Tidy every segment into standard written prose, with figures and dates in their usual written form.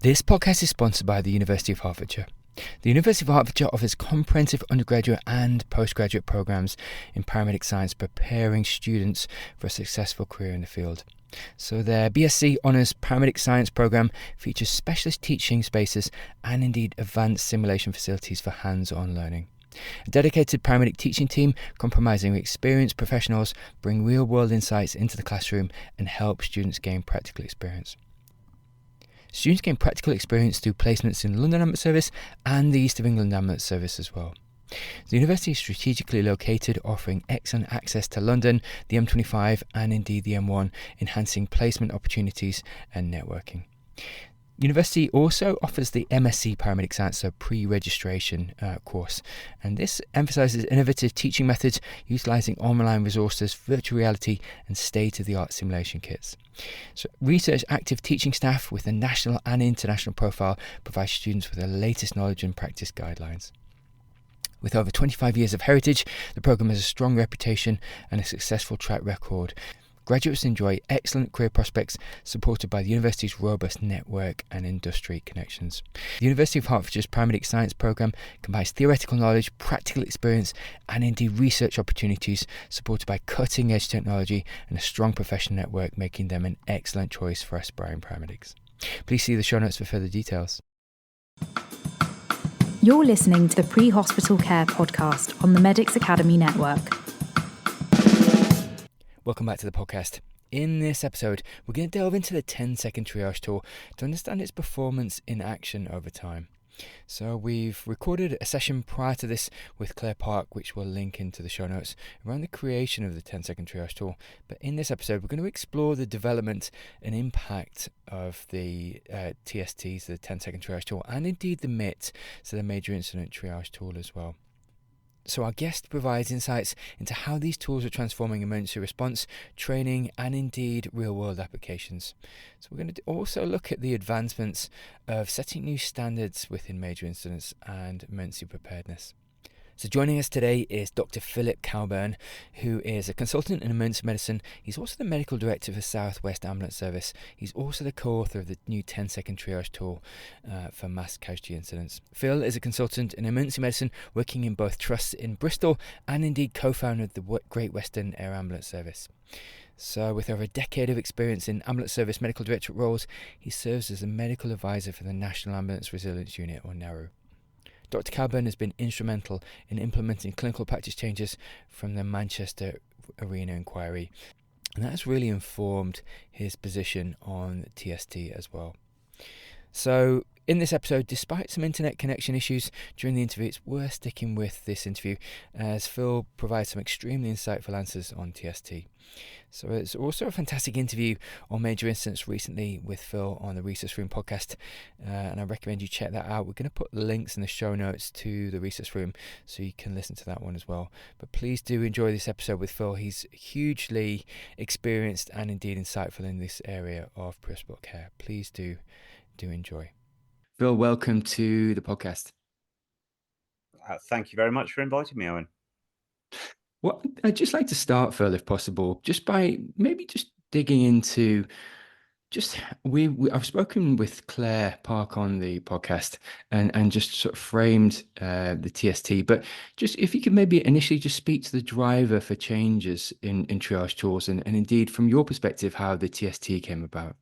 This podcast is sponsored by the University of Hertfordshire. The University of Hertfordshire offers comprehensive undergraduate and postgraduate programs in paramedic science, preparing students for a successful career in the field. So their BSc Honours Paramedic Science programme features specialist teaching spaces and indeed advanced simulation facilities for hands-on learning. A dedicated paramedic teaching team comprising experienced professionals bring real-world insights into the classroom and help students gain practical experience. Students gain practical experience through placements in the London Ambulance Service and the East of England Ambulance Service as well. The university is strategically located, offering excellent access to London, the M25 and indeed the M1, enhancing placement opportunities and networking. University also offers the MSc Paramedic Science, so pre-registration course, and this emphasises innovative teaching methods utilising online resources, virtual reality and state-of-the-art simulation kits. So research active teaching staff with a national and international profile provides students with the latest knowledge and practice guidelines. With over 25 years of heritage, the programme has a strong reputation and a successful track record. Graduates enjoy excellent career prospects supported by the university's robust network and industry connections. The University of Hertfordshire's Paramedic Science programme combines theoretical knowledge, practical experience and indeed research opportunities supported by cutting-edge technology and a strong professional network, making them an excellent choice for aspiring paramedics. Please see the show notes for further details. You're listening to the Pre-Hospital Care podcast on the Medics Academy Network. Welcome back to the podcast. In this episode, we're going to delve into the 10 Second Triage Tool to understand its performance in action over time. So we've recorded a session prior to this with Claire Park, which we'll link into the show notes, around the creation of the 10 Second Triage Tool. But in this episode, we're going to explore the development and impact of the TSTs, the 10 Second Triage Tool, and indeed the MITT, so the Major Incident Triage Tool as well. So our guest provides insights into how these tools are transforming emergency response, training and indeed real-world applications. So we're going to also look at the advancements of setting new standards within major incidents and emergency preparedness. So joining us today is Dr. Phil Cowburn, who is a consultant in emergency medicine. He's also the medical director for South West Ambulance Service. He's also the co-author of the new 10 Second Triage Tool for mass casualty incidents. Phil is a consultant in emergency medicine, working in both trusts in Bristol and indeed co-founder of the Great Western Air Ambulance Service. So with over a decade of experience in ambulance service medical directorate roles, he serves as a medical advisor for the National Ambulance Resilience Unit, or NARU. Dr. Cowburn has been instrumental in implementing clinical practice changes from the Manchester Arena inquiry, and that has really informed his position on TST as well. So in this episode, despite some internet connection issues during the interview, it's worth sticking with this interview as Phil provides some extremely insightful answers on TST. So it's also a fantastic interview on major incidents recently with Phil on the Resource Room podcast, and I recommend you check that out. We're going to put links in the show notes to the Resource Room so you can listen to that one as well. But please do enjoy this episode with Phil. He's hugely experienced and indeed insightful in this area of pre-hospital care. Please do enjoy. Phil, welcome to the podcast. Thank you very much for inviting me, Owen. Well, I'd just like to start, Phil, if possible, just by maybe just digging into I've spoken with Claire Park on the podcast and just sort of framed the TST, but just if you could maybe initially just speak to the driver for changes in triage tools and indeed from your perspective, how the TST came about.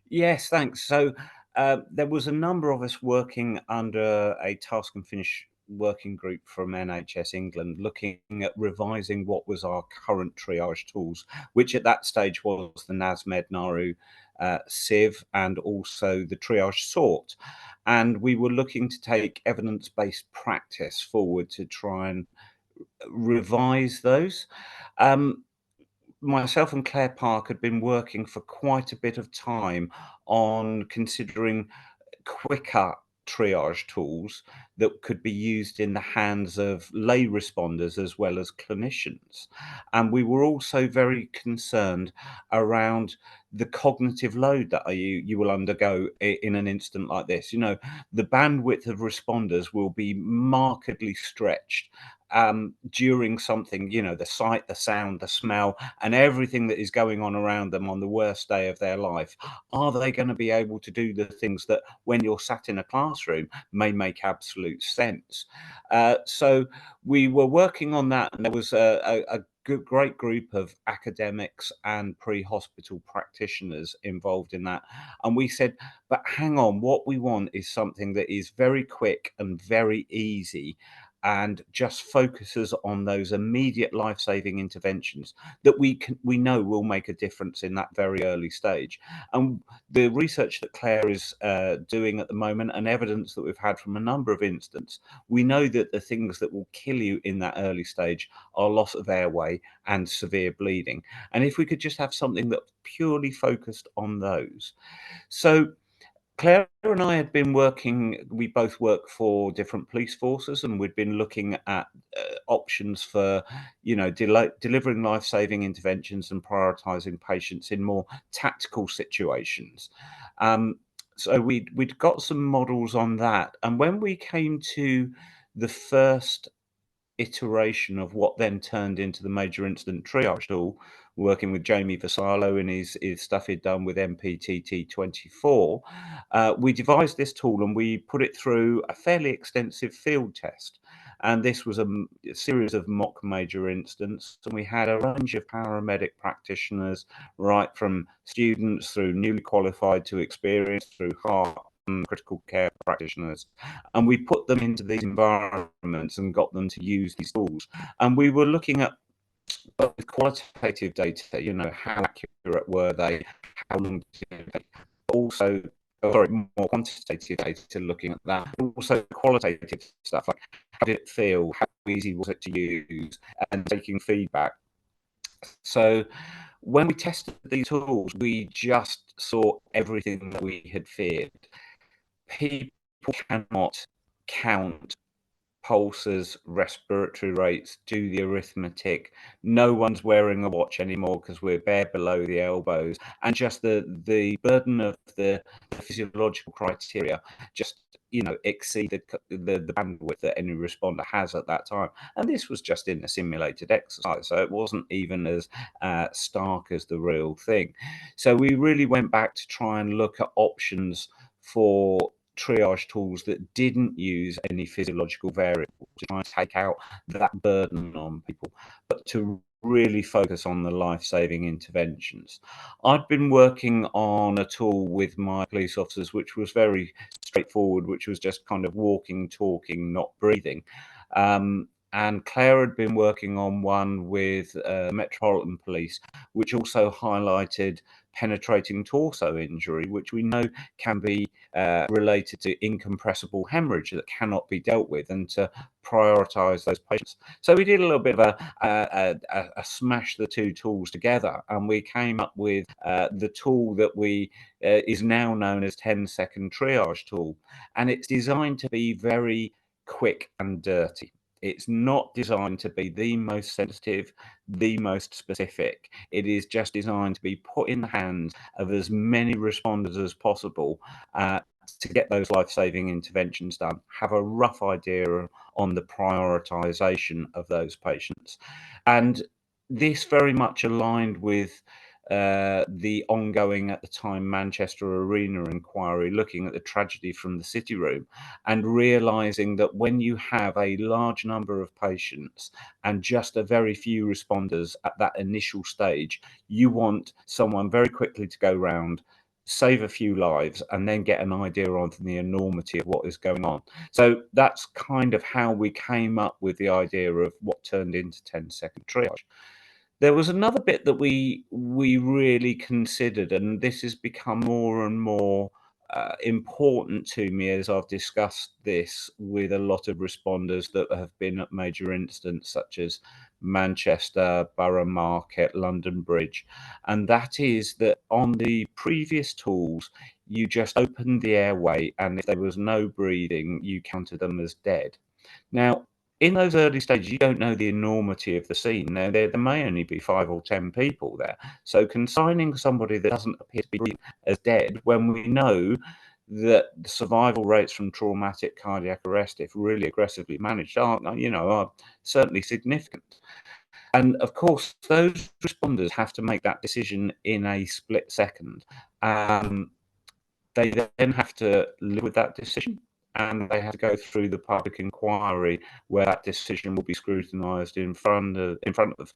Yes, thanks. So there was a number of us working under a task and finish working group from NHS England looking at revising what was our current triage tools, which at that stage was the NASMED NARU SIV and also the triage sort. And we were looking to take evidence-based practice forward to try and revise those. Myself and Claire Park had been working for quite a bit of time on considering quicker triage tools that could be used in the hands of lay responders as well as clinicians. And we were also very concerned around the cognitive load that you will undergo in an incident like this. You know, the bandwidth of responders will be markedly stretched during something, the sight, the sound, the smell, and everything that is going on around them on the worst day of their life, are they going to be able to do the things that when you're sat in a classroom may make absolute sense? So we were working on that, and there was a great group of academics and pre-hospital practitioners involved in that. And we said, but hang on, what we want is something that is very quick and very easy and just focuses on those immediate life-saving interventions that we know will make a difference in that very early stage. And the research that Claire is doing at the moment, and evidence that we've had from a number of instances, we know that the things that will kill you in that early stage are loss of airway and severe bleeding. And if we could just have something that purely focused on those. So Claire and I had been working, we both work for different police forces, and we'd been looking at options for, delivering life-saving interventions and prioritising patients in more tactical situations. So we'd got some models on that. And when we came to the first iteration of what then turned into the major incident triage tool, working with Jamie Vassallo and his stuff he'd done with MPTT 24, we devised this tool and we put it through a fairly extensive field test. And this was a series of mock major incidents, and we had a range of paramedic practitioners, right from students through newly qualified to experienced, through heart and critical care practitioners, and we put them into these environments and got them to use these tools. And we were looking at both qualitative data, how accurate were they, how long did they, also more quantitative data looking at that, also qualitative stuff like how did it feel, how easy was it to use, and taking feedback. So when we tested these tools, we just saw everything that we had feared. People cannot count pulses, respiratory rates, do the arithmetic. No one's wearing a watch anymore because we're bare below the elbows, and just the burden of the physiological criteria just exceed the bandwidth that any responder has at that time. And this was just in a simulated exercise, so it wasn't even as stark as the real thing. So we really went back to try and look at options for triage tools that didn't use any physiological variables to try and take out that burden on people, but to really focus on the life-saving interventions. I'd been working on a tool with my police officers which was very straightforward, which was just kind of walking, talking, not breathing. And Claire had been working on one with Metropolitan Police, which also highlighted penetrating torso injury, which we know can be related to incompressible hemorrhage that cannot be dealt with, and to prioritise those patients. So we did a little bit of a smash the two tools together, and we came up with the tool that we is now known as 10 Second Triage Tool, and it's designed to be very quick and dirty. It's not designed to be the most sensitive, the most specific. It is just designed to be put in the hands of as many responders as possible to get those life-saving interventions done, have a rough idea on the prioritization of those patients. And this very much aligned with the ongoing, at the time, Manchester Arena inquiry, looking at the tragedy from the City Room, and realizing that when you have a large number of patients and just a very few responders at that initial stage, you want someone very quickly to go round, save a few lives, and then get an idea on the enormity of what is going on. So that's kind of how we came up with the idea of what turned into 10 Second Triage. There was another bit that we really considered, and this has become more and more important to me as I've discussed this with a lot of responders that have been at major incidents such as Manchester, Borough Market, London Bridge, and that is that on the previous tools, you just opened the airway, and if there was no breathing, you counted them as dead. Now, in those early stages, you don't know the enormity of the scene. There may only be 5 or 10 people there. So consigning somebody that doesn't appear to be breathing as dead, when we know that the survival rates from traumatic cardiac arrest, if really aggressively managed, are certainly significant. And of course, those responders have to make that decision in a split second. They then have to live with that decision, and they have to go through the public inquiry where that decision will be scrutinised in front of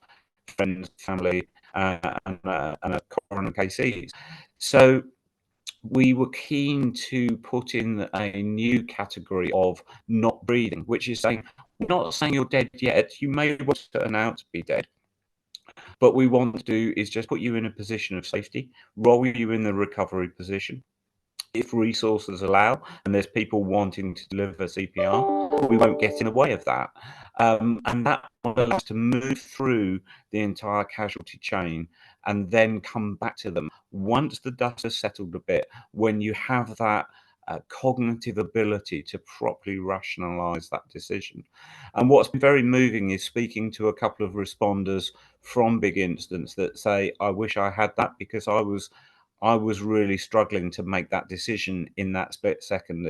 friends, family, and coroner cases. So we were keen to put in a new category of not breathing, which is saying, we're not saying you're dead yet. You may well turn out to be dead. But we want to do is just put you in a position of safety, roll you in the recovery position. If resources allow and there's people wanting to deliver CPR, we won't get in the way of that. And that allows us to move through the entire casualty chain and then come back to them once the dust has settled a bit, when you have that cognitive ability to properly rationalize that decision. And what's been very moving is speaking to a couple of responders from big incidents that say, I wish I had that, because I was really struggling to make that decision in that split second.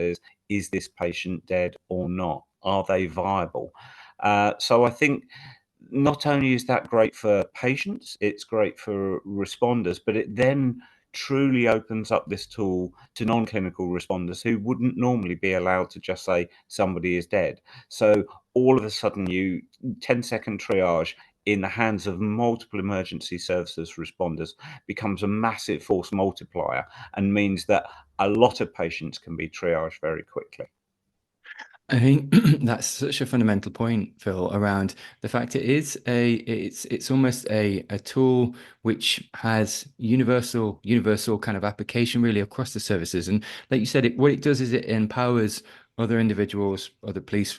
Is this patient dead or not? Are they viable? So I think not only is that great for patients, it's great for responders, but it then truly opens up this tool to non-clinical responders who wouldn't normally be allowed to just say somebody is dead. So all of a sudden, 10-second triage in the hands of multiple emergency services responders becomes a massive force multiplier and means that a lot of patients can be triaged very quickly. I think that's such a fundamental point, Phil, around the fact it's almost a tool which has universal kind of application really across the services. And like you said, what it does is it empowers other individuals, other police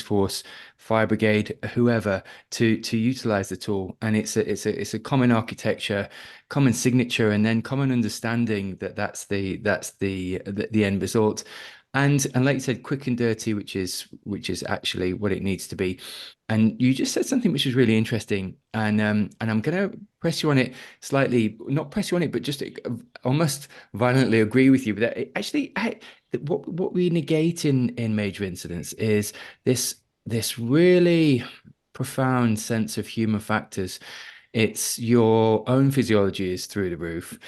force, fire brigade, whoever, to utilize the tool. And it's a common architecture, common signature, and then common understanding that's the end result. And like you said, quick and dirty, which is actually what it needs to be. And you just said something which is really interesting, and I'm going to press you on it slightly, not press you on it, but just almost violently agree with you. But that actually, what we negate in major incidents is this really profound sense of human factors. It's your own physiology is through the roof.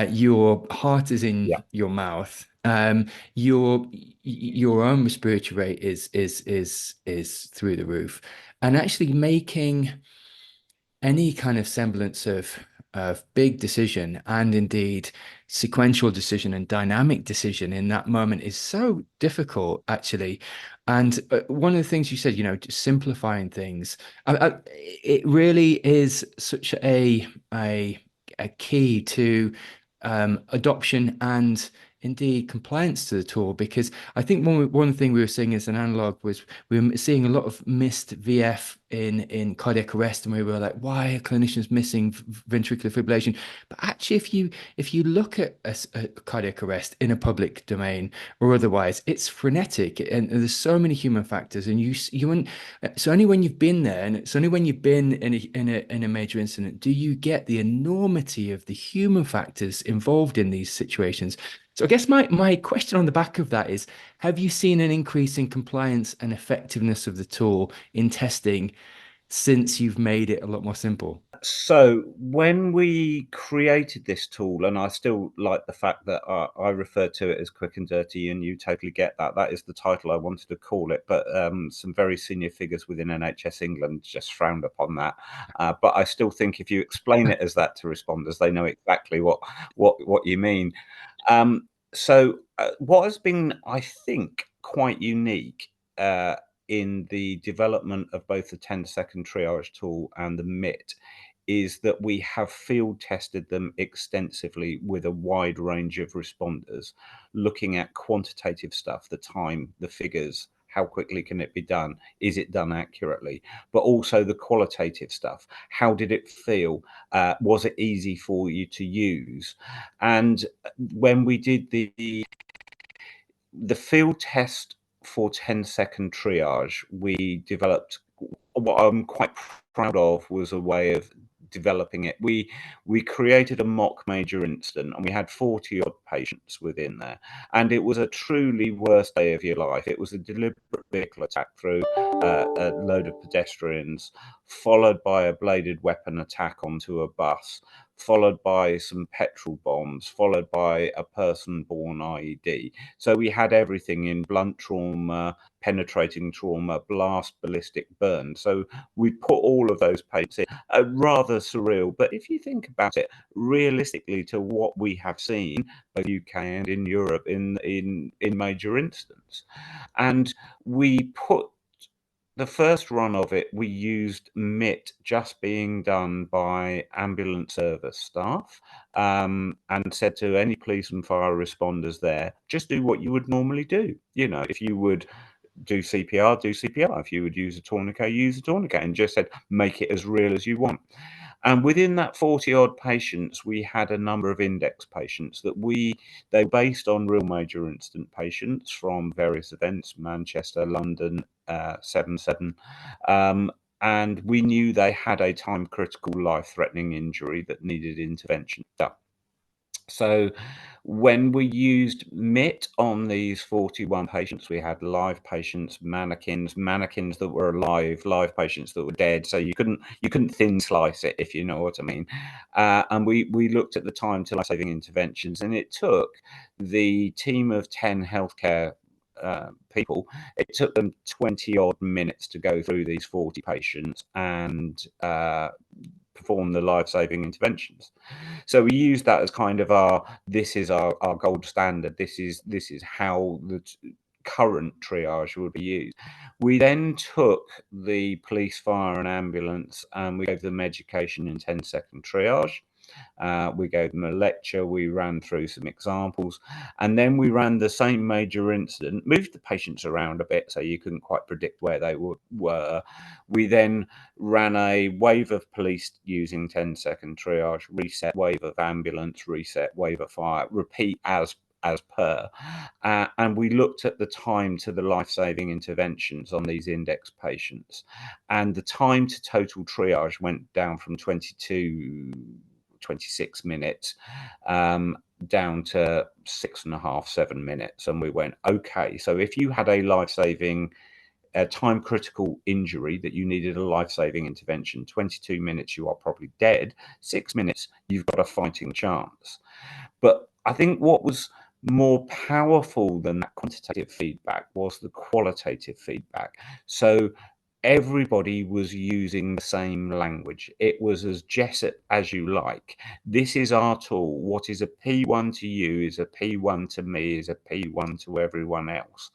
Your heart is in your mouth. Your own respiratory rate is through the roof, and actually making any kind of semblance of big decision, and indeed sequential decision and dynamic decision in that moment, is so difficult, actually. And one of the things you said, just simplifying things, it really is such a key to adoption and indeed compliance to the tool. Because I think one thing we were seeing as an analog was we were seeing a lot of missed VF in cardiac arrest, and we were like, why are clinicians missing ventricular fibrillation? But actually, if you look at a cardiac arrest in a public domain or otherwise, it's frenetic, and there's so many human factors, and it's only when you've been there, and it's only when you've been in a major incident, do you get the enormity of the human factors involved in these situations. So I guess my question on the back of that is, have you seen an increase in compliance and effectiveness of the tool in testing since you've made it a lot more simple? So when we created this tool, and I still like the fact that I refer to it as quick and dirty, and you totally get that. That is the title I wanted to call it, but some very senior figures within NHS England just frowned upon that. But I still think if you explain it as that to responders, they know exactly what you mean. So what has been, I think, quite unique in the development of both the 10-second triage tool and the MITT is that we have field tested them extensively with a wide range of responders, looking at quantitative stuff, the time, the figures, how quickly can it be done? Is it done accurately? But also the qualitative stuff. How did it feel? Was it easy for you to use? And when we did the field test for 10-second triage, we developed what I'm quite proud of was a way of developing it, we created a mock major incident, and we had 40 odd patients within there, and it was a truly worst day of your life. It was a deliberate vehicle attack through a load of pedestrians, followed by a bladed weapon attack onto a bus, followed by some petrol bombs, followed by a person-born IED. So we had everything in blunt trauma, penetrating trauma, blast, ballistic, burn. So we put all of those patients in. Rather surreal, but if you think about it, realistically to what we have seen both UK and in Europe in major incidents, and we put the first run of it, we used MITT just being done by ambulance service staff, and said to any police and fire responders there, just do what you would normally do. You know, if you would do CPR, do CPR. If you would use a tourniquet, use a tourniquet, and just said, make it as real as you want. And within that 40 odd patients, we had a number of index patients that they were based on real major incident patients from various events, Manchester, London, 7/7. And we knew they had a time critical life threatening injury that needed intervention. So when we used MITT on these 41 patients, we had live patients, mannequins that were alive, live patients that were dead. So you couldn't thin slice it, if you know what I mean. And we looked at the time to life-saving interventions, and it took the team of 10 healthcare people, it took them 20 odd minutes to go through these 40 patients and perform the life-saving interventions. So we use that as kind of this is our gold standard. This is how the current triage would be used. We then took the police, fire and ambulance, and we gave them education in 10-second triage. We gave them a lecture, we ran through some examples, and then we ran the same major incident, moved the patients around a bit so you couldn't quite predict where they were. We then ran a wave of police using 10-second triage, reset, wave of ambulance, reset, wave of fire, repeat as per. And we looked at the time to the life-saving interventions on these index patients, and the time to total triage went down from 26 minutes down to 6.5, 7 minutes. And we went, okay, so if you had a life-saving time critical injury that you needed a life-saving intervention, 22 minutes you are probably dead, 6 minutes you've got a fighting chance. But I think what was more powerful than that quantitative feedback was the qualitative feedback. So everybody was using the same language. It was as Jessup as you like. This is our tool. What is a P1 to you is a P1 to me, is a P1 to everyone else.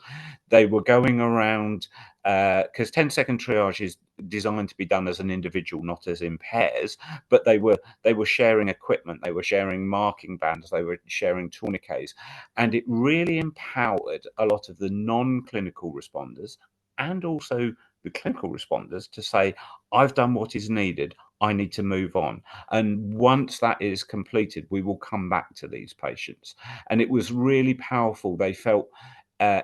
They were going around, because 10-second triage is designed to be done as an individual, not as in pairs, but they were sharing equipment, they were sharing marking bands, they were sharing tourniquets, and it really empowered a lot of the non-clinical responders and also the clinical responders to say, I've done what is needed, I need to move on. And once that is completed, we will come back to these patients. And it was really powerful. They felt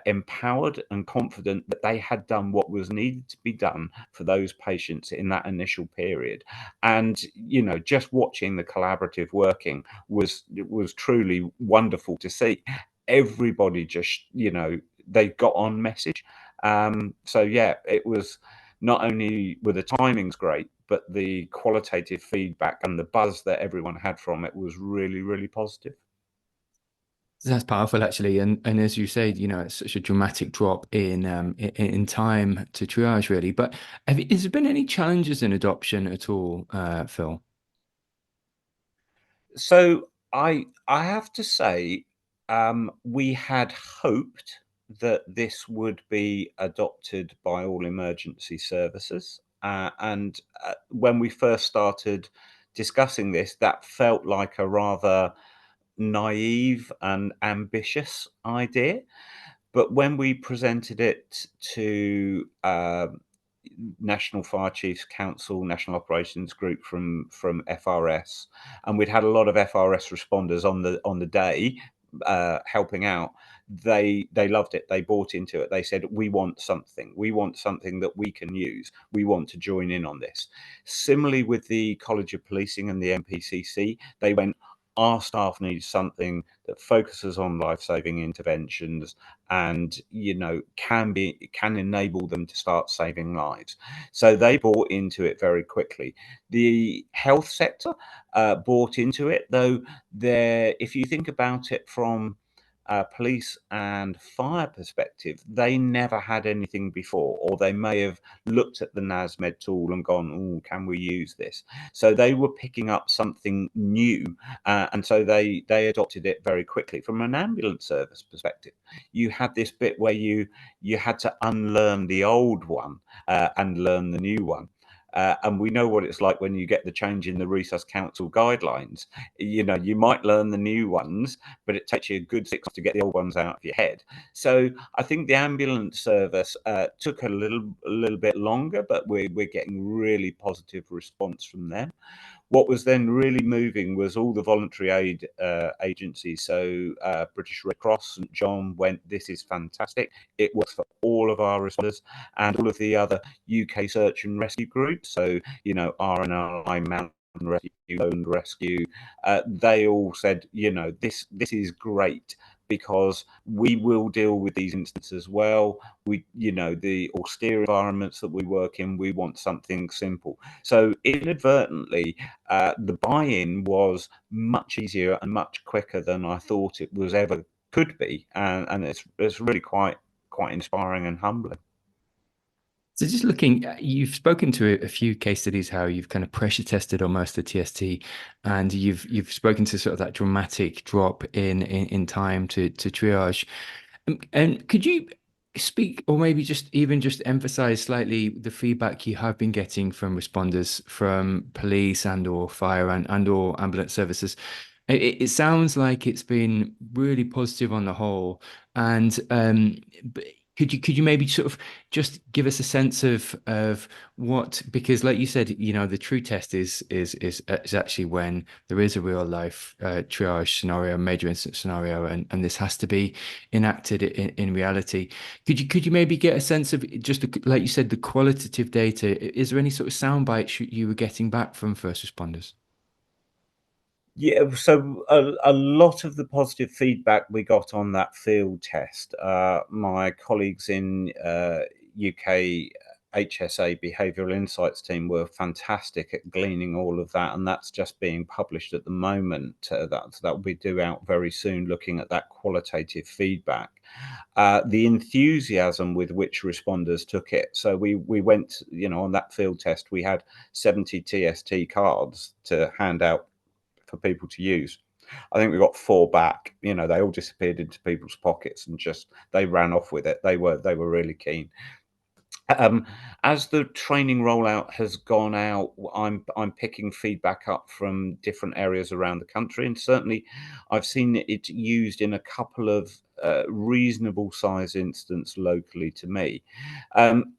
empowered and confident that they had done what was needed to be done for those patients in that initial period. And, you know, just watching the collaborative working was truly wonderful to see. Everybody just, you know, they got on message. So yeah, it was not only were the timings great, but the qualitative feedback and the buzz that everyone had from it was really, really positive. That's powerful, actually, and as you say, you know, it's such a dramatic drop in time to triage, really. But has there been any challenges in adoption at all, Phil? So I have to say, we had hoped that this would be adopted by all emergency services, and when we first started discussing this, that felt like a rather naive and ambitious idea. But when we presented it to National Fire Chiefs Council, National Operations Group from FRS, and we'd had a lot of FRS responders on the day, helping out, they loved it. They bought into it. They said, we want something that we can use. We want to join in on this. Similarly with the College of Policing and the MPCC, they went, our staff need something that focuses on life-saving interventions and can enable them to start saving lives. So they bought into it very quickly. The health sector bought into it, though if you think about it from police and fire perspective, they never had anything before, or they may have looked at the NASMED tool and gone, oh, can we use this? So they were picking up something new, and so they adopted it very quickly. From an ambulance service perspective, you had this bit where you had to unlearn the old one and learn the new one. And we know what it's like when you get the change in the Resus Council guidelines. You might learn the new ones, but it takes you a good 6 months to get the old ones out of your head. So I think the ambulance service took a little bit longer, but we're getting really positive response from them. What was then really moving was all the voluntary aid agencies. So British Red Cross, St John went, this is fantastic. It works for all of our responders, and all of the other UK search and rescue groups. So, RNLI, Mountain Rescue, Lone Rescue, they all said, this is great, because we will deal with these instances well. The austere environments that we work in, we want something simple. So inadvertently, the buy-in was much easier and much quicker than I thought it was ever could be, and it's really quite inspiring and humbling. So just looking, you've spoken to a few case studies how you've kind of pressure tested almost the TST, and you've spoken to sort of that dramatic drop in time to triage. And could you speak, or maybe just emphasize slightly the feedback you have been getting from responders, from police and or fire and or ambulance services? It sounds like it's been really positive on the whole, and could you maybe sort of just give us a sense of what, because like you said, the true test is actually when there is a real life triage scenario, major incident scenario, and this has to be enacted in reality. Could you maybe get a sense of just like you said, the qualitative data? Is there any sort of sound bites you were getting back from first responders? Yeah, so a lot of the positive feedback we got on that field test, my colleagues in UK HSA Behavioural Insights team were fantastic at gleaning all of that, and that's just being published at the moment. That will be due out very soon, looking at that qualitative feedback. The enthusiasm with which responders took it. So we went, on that field test, we had 70 TST cards to hand out for people to use. I think we got 4 back. They all disappeared into people's pockets and they ran off with it. They were really keen. As the training rollout has gone out, I'm picking feedback up from different areas around the country, and certainly I've seen it used in a couple of reasonable size incidents locally to me.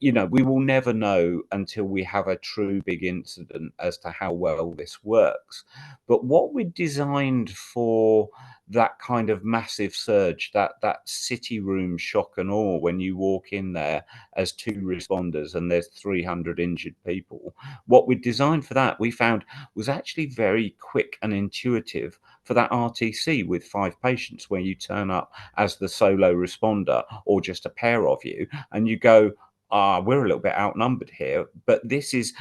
We will never know until we have a true big incident as to how well this works. But what we designed for that kind of massive surge, that city room shock and awe when you walk in there as 2 responders and there's 300 injured people, what we designed for that, we found, was actually very quick and intuitive for that RTC with 5 patients, where you turn up as the solo responder or just a pair of you, and you go, we're a little bit outnumbered here, but this is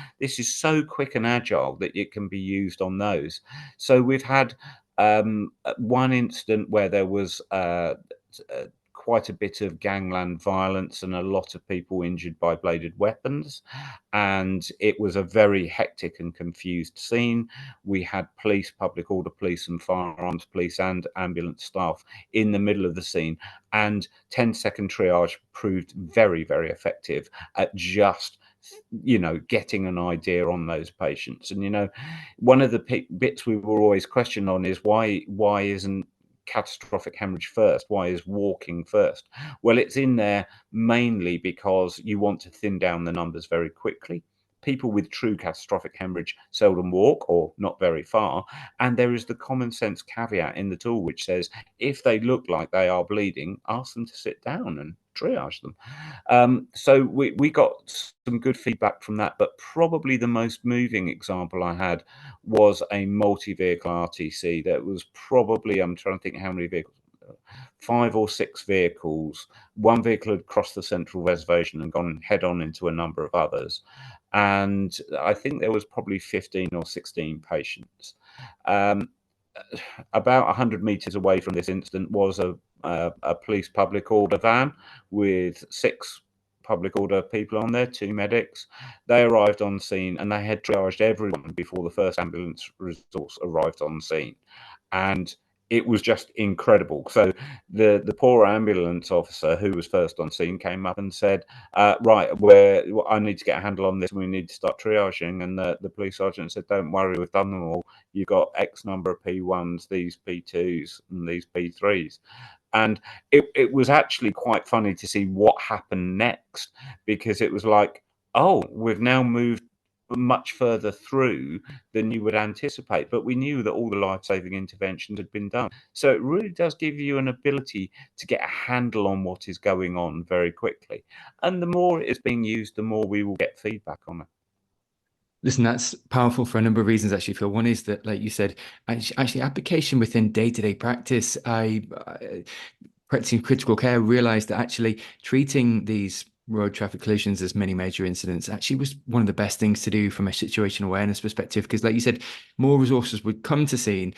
so quick and agile that it can be used on those. So we've had one incident where there was quite a bit of gangland violence and a lot of people injured by bladed weapons, and it was a very hectic and confused scene. We had police, public order police and firearms police and ambulance staff in the middle of the scene, and 10-second triage proved very, very effective at just getting an idea on those patients. And one of the bits we were always questioned on is why isn't catastrophic hemorrhage first? Why is walking first? Well, it's in there mainly because you want to thin down the numbers very quickly. people with true catastrophic hemorrhage seldom walk or not very far. And there is the common sense caveat in the tool which says if they look like they are bleeding, ask them to sit down and triage them. So we got some good feedback from that, but probably the most moving example I had was a multi-vehicle RTC that was probably, I'm trying to think how many vehicles, 5 or 6 vehicles. One vehicle had crossed the central reservation and gone head on into a number of others. And I think there was probably 15 or 16 patients. About 100 meters away from this incident was a police public order van with 6 public order people on there, 2 medics. They arrived on scene and they had triaged everyone before the first ambulance resource arrived on scene. And it was just incredible. So the poor ambulance officer who was first on scene came up and said, right, I need to get a handle on this and we need to start triaging. And the police sergeant said, don't worry, we've done them all. You've got X number of P1s, these P2s and these P3s. And it was actually quite funny to see what happened next, because it was like, oh, we've now moved much further through than you would anticipate, but we knew that all the life-saving interventions had been done. So it really does give you an ability to get a handle on what is going on very quickly. And the more it is being used, the more we will get feedback on it. Listen, that's powerful for a number of reasons, actually, Phil. One is that, like you said, actually application within day-to-day practice. I practicing critical care realized that actually treating these road traffic collisions as many major incidents actually was one of the best things to do from a situation awareness perspective, because like you said, more resources would come to scene,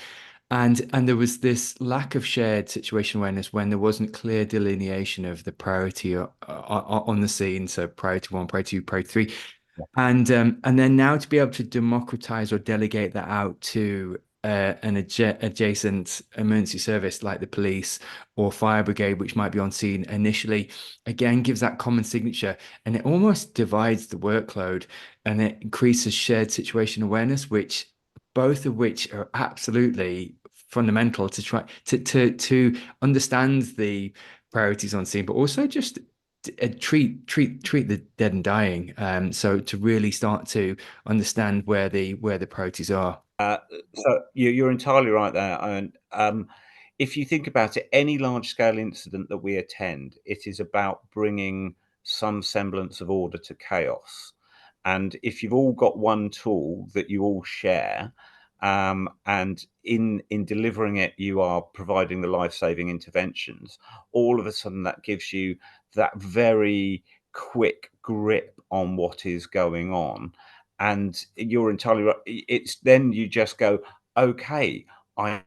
and there was this lack of shared situation awareness when there wasn't clear delineation of the priority on the scene. So priority 1, priority 2, priority 3. And then now to be able to democratize or delegate that out to an adjacent emergency service like the police or fire brigade, which might be on scene initially, again gives that common signature, and it almost divides the workload, and it increases shared situation awareness, which both of which are absolutely fundamental to try to understand the priorities on scene, but also just treat the dead and dying. So to really start to understand where the priorities are. So you're entirely right there. And if you think about it, any large scale incident that we attend, it is about bringing some semblance of order to chaos. And if you've all got one tool that you all share, and in delivering it, you are providing the life-saving interventions, all of a sudden that gives you that very quick grip on what is going on. And you're entirely right. It's then you just go, okay, I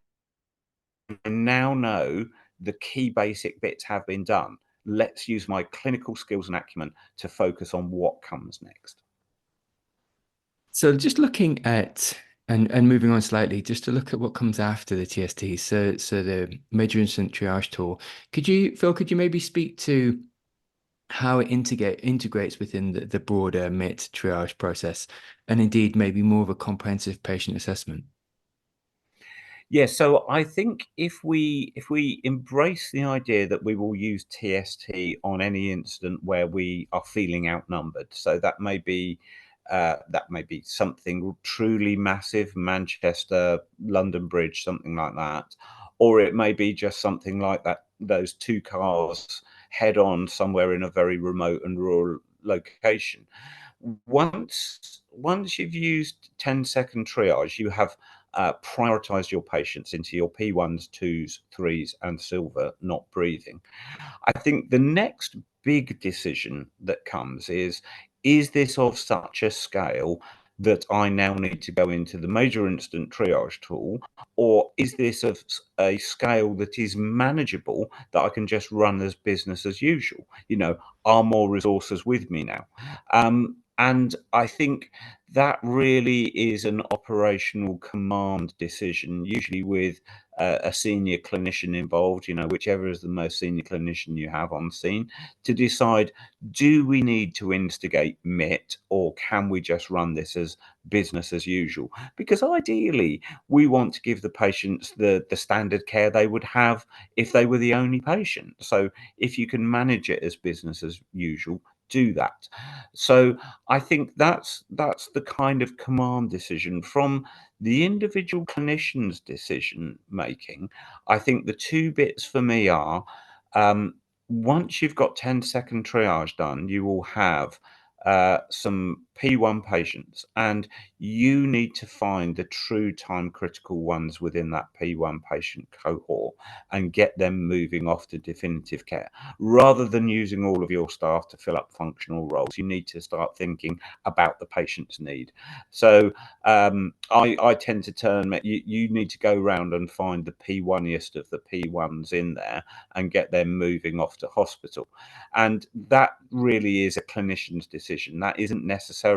now know the key basic bits have been done. Let's use my clinical skills and acumen to focus on what comes next. So just looking at and moving on slightly, just to look at what comes after the TST. So the major incident triage tool. Phil, could you maybe speak to how it integrates within the broader MITT triage process, and indeed maybe more of a comprehensive patient assessment? Yes, so I think if we embrace the idea that we will use TST on any incident where we are feeling outnumbered, so that may be something truly massive, Manchester, London Bridge, something like that, or it may be just something like that, those 2 cars head on somewhere in a very remote and rural location. Once you've used 10-second triage, you have prioritized your patients into your P1s, 2s, 3s, and silver, not breathing. I think the next big decision that comes is this of such a scale that I now need to go into the major incident triage tool, or is this of a scale that is manageable that I can just run as business as usual? Are more resources with me now? And I think that really is an operational command decision, usually with a senior clinician involved, whichever is the most senior clinician you have on scene, to decide, do we need to instigate MITT, or can we just run this as business as usual? Because ideally, we want to give the patients the standard care they would have if they were the only patient. So if you can manage it as business as usual, do that. So I think that's the kind of command decision from the individual clinician's decision making. I think the two bits for me are, um, once you've got 10-second triage done, you will have some P1 patients, and you need to find the true time critical ones within that P1 patient cohort and get them moving off to definitive care. Rather than using all of your staff to fill up functional roles, you need to start thinking about the patient's need. So I tend to turn, you need to go around and find the P1iest of the P1s in there and get them moving off to hospital. And that really is a clinician's decision. That isn't necessarily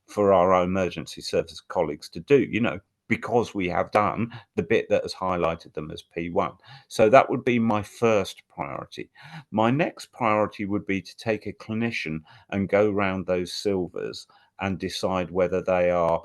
for our emergency service colleagues to do, because we have done the bit that has highlighted them as P1. So that would be my first priority. My next priority would be to take a clinician and go round those silvers and decide whether they are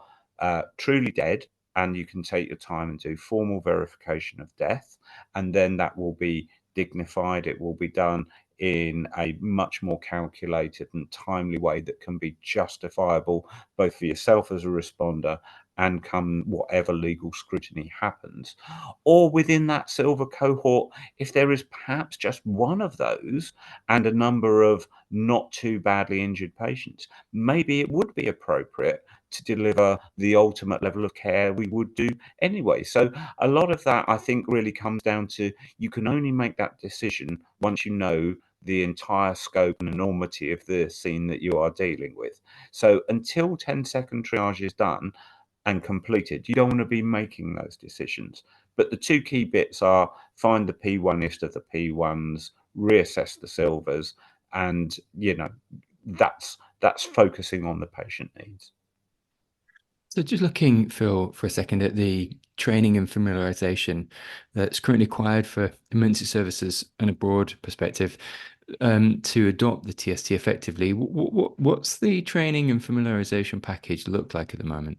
truly dead, and you can take your time and do formal verification of death, and then that will be dignified. It will be done in a much more calculated and timely way that can be justifiable both for yourself as a responder and come whatever legal scrutiny happens. Or within that silver cohort, if there is perhaps just one of those and a number of not too badly injured patients, maybe it would be appropriate to deliver the ultimate level of care we would do anyway. So a lot of that, I think, really comes down to, you can only make that decision once you know the entire scope and enormity of the scene that you are dealing with. So until 10-second triage is done and completed, you don't want to be making those decisions. But the two key bits are find the P1ist of the P1s, reassess the silvers, and that's focusing on the patient needs. So just looking, Phil, for a second at the training and familiarisation that's currently required for emergency services and a broad perspective to adopt the TST effectively, what's the training and familiarisation package look like at the moment?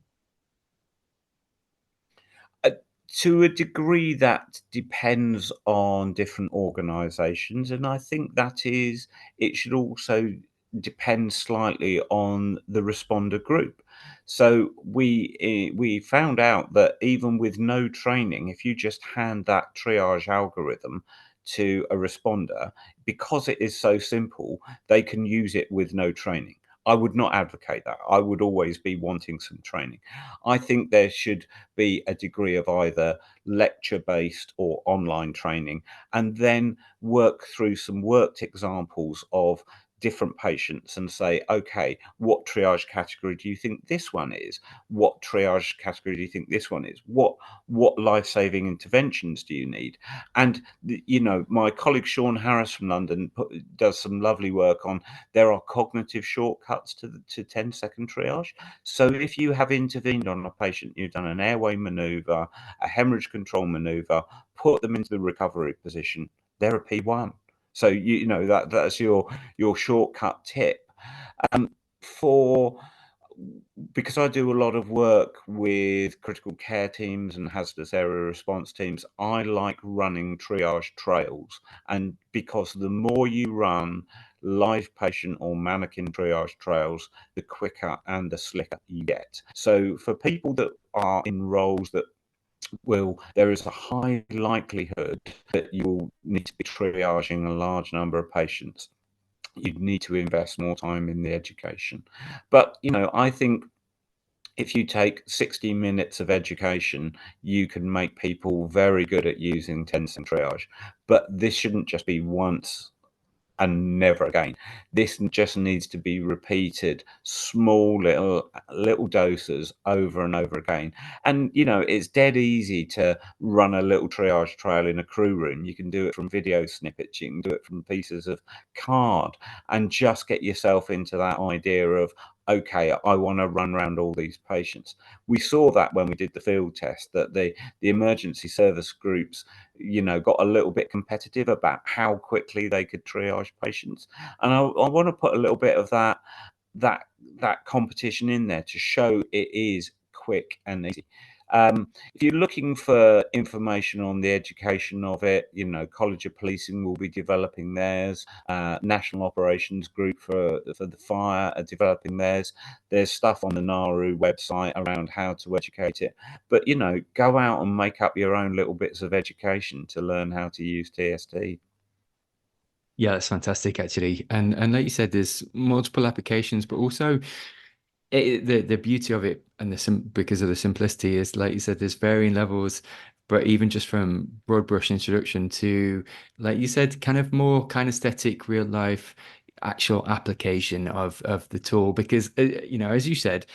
To a degree, that depends on different organisations, and I think it should also depend slightly on the responder group. So we found out that even with no training, if you just hand that triage algorithm to a responder, because it is so simple, they can use it with no training. I would not advocate that. I would always be wanting some training. I think there should be a degree of either lecture-based or online training, and then work through some worked examples of different patients and say, okay, what triage category do you think this one is? What triage category do you think this one is? What life-saving interventions do you need? And my colleague Sean Harris from London does some lovely work on, there are cognitive shortcuts to 10-second triage. So if you have intervened on a patient, you've done an airway maneuver, a hemorrhage control maneuver, put them into the recovery position, they're a P1. So that's your shortcut tip. Because I do a lot of work with critical care teams and hazardous area response teams, I like running triage trails. And because the more you run live patient or mannequin triage trails, the quicker and the slicker you get. So for people that are in roles that there is a high likelihood that you'll need to be triaging a large number of patients, you'd need to invest more time in the education. But I think if you take 60 minutes of education, you can make people very good at using 10-second triage. But this shouldn't just be once and never again. This just needs to be repeated, small little doses over and over again. And it's dead easy to run a little triage trail in a crew room. You can do it from video snippets, you can do it from pieces of card, and just get yourself into that idea of, okay, I want to run around all these patients. We saw that when we did the field test, that the emergency service groups got a little bit competitive about how quickly they could triage patients. And I want to put a little bit of that competition in there to show it is quick and easy. If you're looking for information on the education of it, you know, College of Policing will be developing theirs. National Operations Group for the fire are developing theirs. There's stuff on the NARU website around how to educate it. But, you know, go out and make up your own little bits of education to learn how to use TST. Yeah, that's fantastic, actually. And like you said, there's multiple applications, but also the beauty of it and because of the simplicity is, like you said, there's varying levels, but even just from broad brush introduction to, like you said, kind of more kinesthetic, real life, actual application of the tool. Because you know, as you said,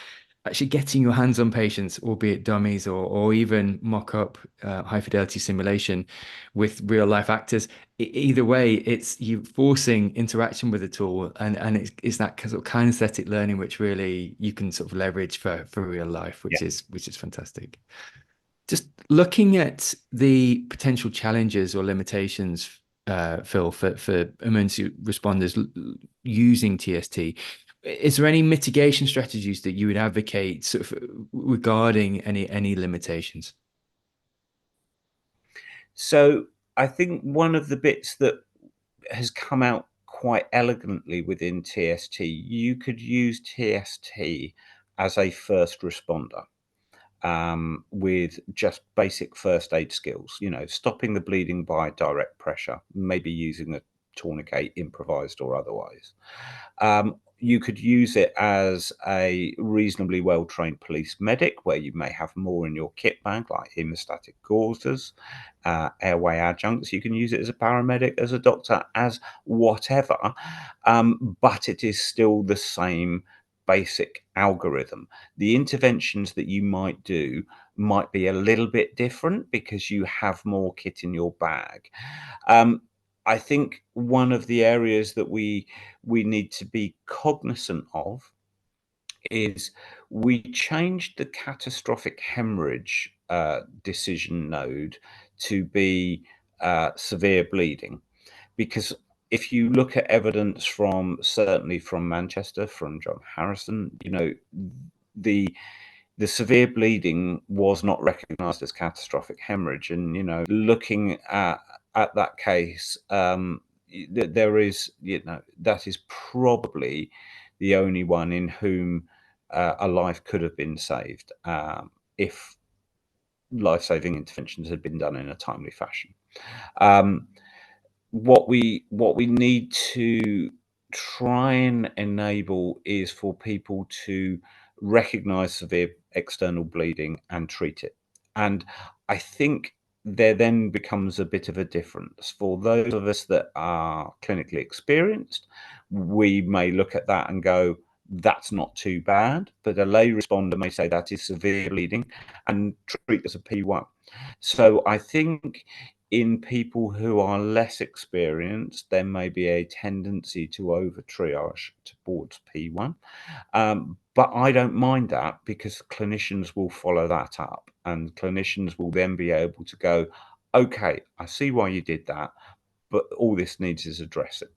actually getting your hands on patients, albeit dummies or even mock up high fidelity simulation with real life actors. Either way, it's you forcing interaction with the tool, and it's that sort of kinesthetic learning which really you can sort of leverage for real life, which Yeah. is fantastic. Just looking at the potential challenges or limitations, Phil, for emergency responders using TST, is there any mitigation strategies that you would advocate sort of regarding any limitations? So I think one of the bits that has come out quite elegantly within TST, you could use TST as a first responder. With just basic first aid skills, you know, stopping the bleeding by direct pressure, maybe using a tourniquet, improvised or otherwise. You could use it as a reasonably well-trained police medic, where you may have more in your kit bag, like hemostatic gauzes, airway adjuncts. You can use it as a paramedic, as a doctor, as whatever, but it is still the same basic algorithm. The interventions that you might do might be a little bit different because you have more kit in your bag. I think one of the areas that we need to be cognizant of is we changed the catastrophic hemorrhage decision node to be severe bleeding, because if you look at evidence from, certainly from Manchester, from John Harrison, you know, the severe bleeding was not recognized as catastrophic hemorrhage. And, you know, looking at that case, there is, you know, that is probably the only one in whom a life could have been saved if life-saving interventions had been done in a timely fashion. What we need to try and enable is for people to recognize severe external bleeding and treat it. And I think there then becomes a bit of a difference. For those of us that are clinically experienced, we may look at that and go, that's not too bad. But a lay responder may say that is severe bleeding and treat as a P1. So I think in people who are less experienced, there may be a tendency to over triage towards P1. But I don't mind that, because clinicians will follow that up, and clinicians will then be able to go, okay, I see why you did that, but all this needs is addressing.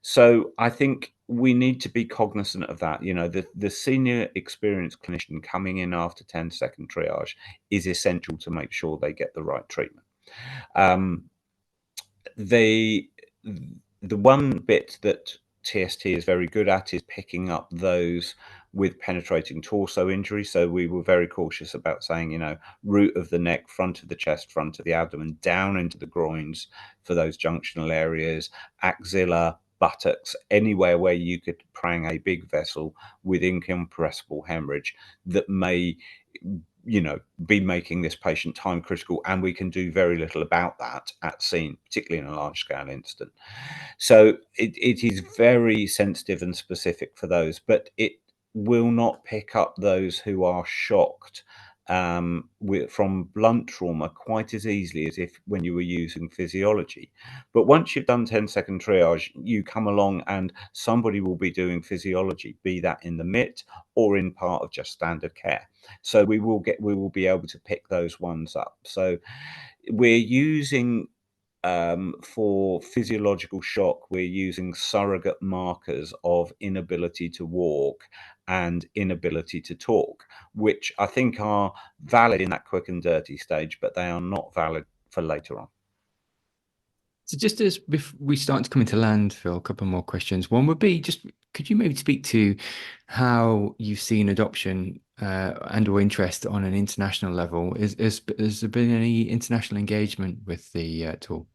So I think we need to be cognizant of that. You know, the senior experienced clinician coming in after 10-second triage is essential to make sure they get the right treatment. Um, the one bit that TST is very good at is picking up those with penetrating torso injury. So we were very cautious about saying, you know, root of the neck, front of the chest, front of the abdomen, down into the groins for those junctional areas, axilla, buttocks, anywhere where you could prang a big vessel with incompressible hemorrhage that may, you know, be making this patient time critical, and we can do very little about that at scene, particularly in a large scale incident. So it is very sensitive and specific for those, but it will not pick up those who are shocked from blunt trauma quite as easily as if when you were using physiology. But once you've done 10-second triage, you come along and somebody will be doing physiology, be that in the MITT or in part of just standard care. So we will be able to pick those ones up. So we're using for physiological shock, we're using surrogate markers of inability to walk and inability to talk, which I think are valid in that quick and dirty stage, but they are not valid for later on. So just as we start to come into land, Phil, a couple more questions. One would be just, could you maybe speak to how you've seen adoption and or interest on an international level? Has there been any international engagement with the tool?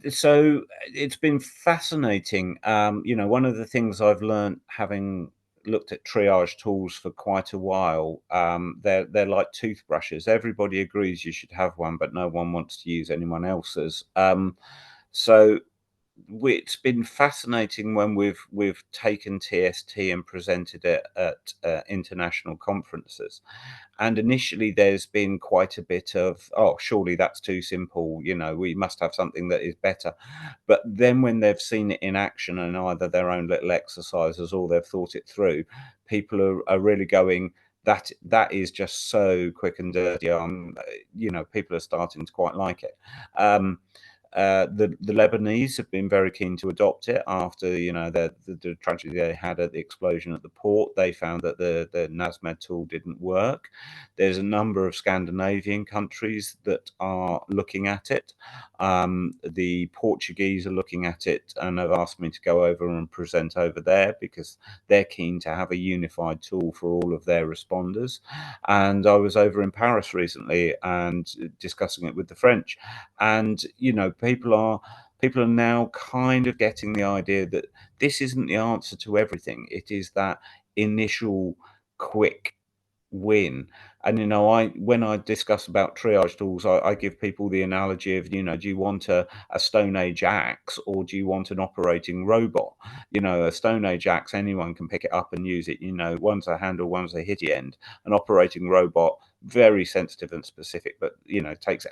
So it's been fascinating. One of the things I've learned, having looked at triage tools for quite a while, they're like toothbrushes. Everybody agrees you should have one, but no one wants to use anyone else's. So it's been fascinating when we've taken TST and presented it at international conferences. And initially, there's been quite a bit of, oh, surely that's too simple. We must have something that is better. But then when they've seen it in action and either their own little exercises or they've thought it through, people are really going, that is just so quick and dirty. People are starting to quite like it. The Lebanese have been very keen to adopt it after the tragedy they had at the explosion at the port. They found that the NASMED tool didn't work. There's a number of Scandinavian countries that are looking at it. The Portuguese are looking at it and have asked me to go over and present over there because they're keen to have a unified tool for all of their responders. And I was over in Paris recently and discussing it with the French, and people are now kind of getting the idea that this isn't the answer to everything. It is that initial quick win. And when I discuss about triage tools, I give people the analogy of, do you want a Stone Age axe or do you want an operating robot? A Stone Age axe, anyone can pick it up and use it. One's a handle, one's a hitty end. An operating robot, very sensitive and specific, but takes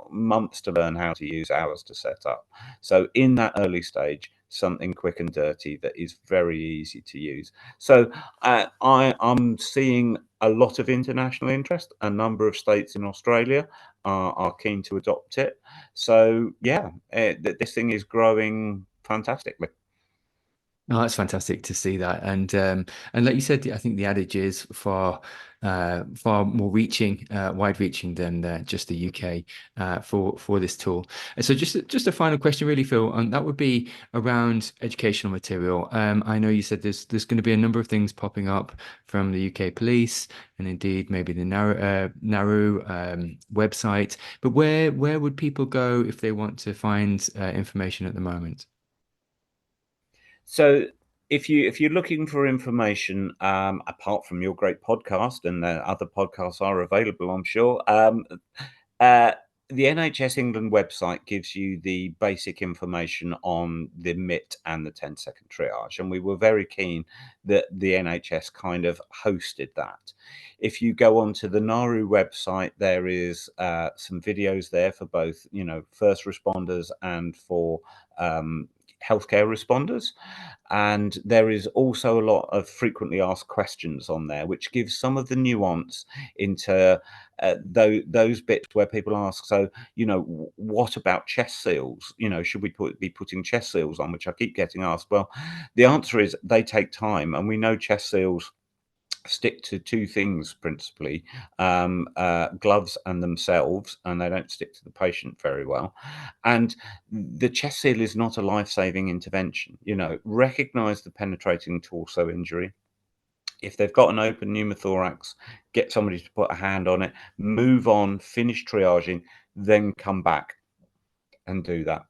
months to learn how to use, hours to set up. So in that early stage, something quick and dirty that is very easy to use. So I'm seeing a lot of international interest. A number of states in Australia are keen to adopt it. So yeah, this thing is growing fantastically. Oh, that's fantastic to see that, and like you said, I think the adage is far more reaching, wide-reaching than just the UK for this tool. And so, just a final question, really, Phil, and that would be around educational material. I know you said there's going to be a number of things popping up from the UK Police, and indeed maybe the Nauru website. But where would people go if they want to find information at the moment? So if you're looking for information, apart from your great podcast, and other podcasts are available, I'm sure, the NHS England website gives you the basic information on the MITT and the 10 second triage. And we were very keen that the NHS kind of hosted that. If you go onto the Nauru website, there is some videos there for both, first responders and for healthcare responders. And there is also a lot of frequently asked questions on there, which gives some of the nuance into those bits where people ask, so, what about chest seals? Should we be putting chest seals on, which I keep getting asked? Well, the answer is they take time, and we know chest seals stick to two things principally, gloves and themselves, and they don't stick to the patient very well. And the chest seal is not a life-saving intervention. Recognize the penetrating torso injury. If they've got an open pneumothorax, get somebody to put a hand on it, move on, finish triaging, then come back and do that.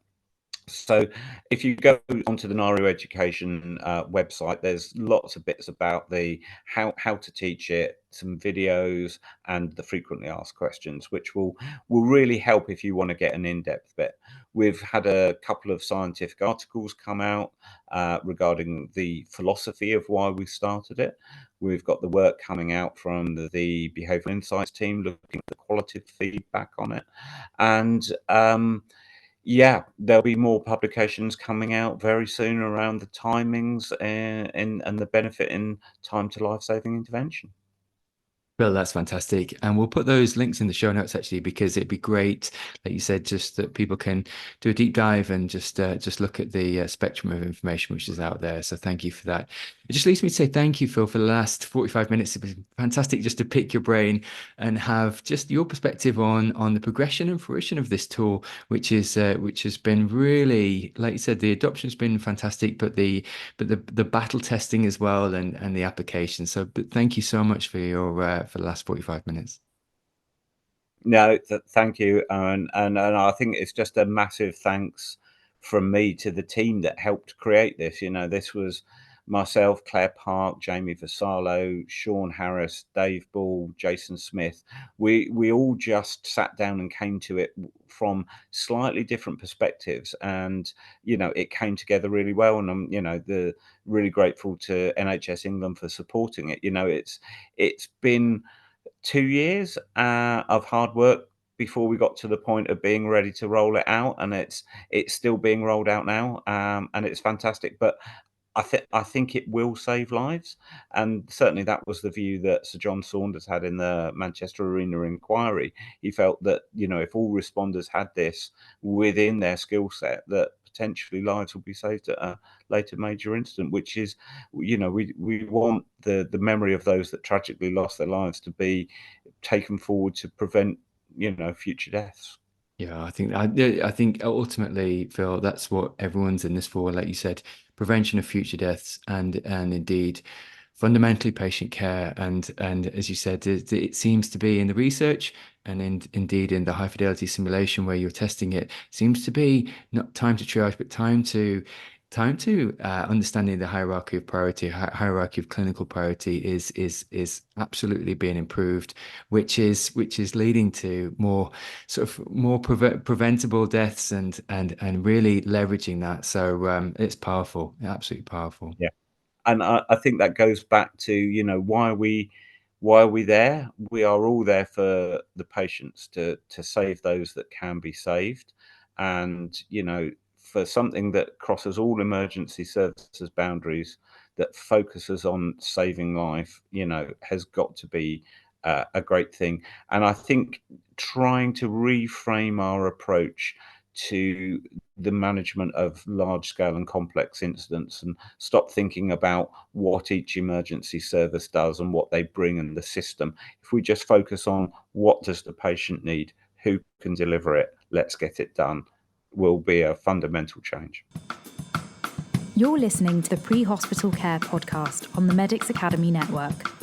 So if you go onto the Nauru Education website, there's lots of bits about the how to teach it, some videos, and the frequently asked questions, which will really help if you want to get an in-depth bit. We've had a couple of scientific articles come out regarding the philosophy of why we started it. We've got the work coming out from the Behavioural Insights team looking at the qualitative feedback on it. And yeah, there'll be more publications coming out very soon around the timings and the benefit in time to life-saving intervention. Well, that's fantastic. And we'll put those links in the show notes actually, because it'd be great, like you said, just that people can do a deep dive and just look at the spectrum of information which is out there. So thank you for that. It just leaves me to say thank you, Phil, for the last 45 minutes. It was fantastic just to pick your brain and have just your perspective on the progression and fruition of this tool, which has been really, like you said, the adoption's been fantastic, but the battle testing as well, and the application. So, but thank you so much for your for the last 45 minutes. No, thank you, and I think it's just a massive thanks from me to the team that helped create this. You know, this was myself, Claire Park, Jamie Vassallo, Sean Harris, Dave Ball, Jason Smith. We all just sat down and came to it from slightly different perspectives, and you know, it came together really well. And I'm, you know, the really grateful to NHS England for supporting it. You know, it's been 2 years of hard work before we got to the point of being ready to roll it out, and it's still being rolled out now, and it's fantastic. But I think it will save lives, and certainly that was the view that Sir John Saunders had in the Manchester Arena inquiry. He felt that, you know, if all responders had this within their skill set, that potentially lives will be saved at a later major incident, which is, you know, we want the memory of those that tragically lost their lives to be taken forward to prevent, you know, future deaths. Yeah, I think ultimately, Phil, that's what everyone's in this for. Like you said, prevention of future deaths, and indeed, fundamentally patient care. And as you said, it seems to be in the research, and indeed in the high fidelity simulation where you're testing it, seems to be not time to triage, but time to understanding the hierarchy of priority, hierarchy of clinical priority is absolutely being improved, which is leading to more sort of more preventable deaths, and really leveraging that. So it's powerful, absolutely powerful. Yeah. And I think that goes back to, you know, why are we there? We are all there for the patients, to save those that can be saved. And, you know, for something that crosses all emergency services boundaries, that focuses on saving life, you know, has got to be a great thing. And I think trying to reframe our approach to the management of large scale and complex incidents, and stop thinking about what each emergency service does and what they bring in the system. If we just focus on what does the patient need, who can deliver it, let's get it done, will be a fundamental change. You're listening to the Pre-Hospital Care podcast on the Medics Academy Network.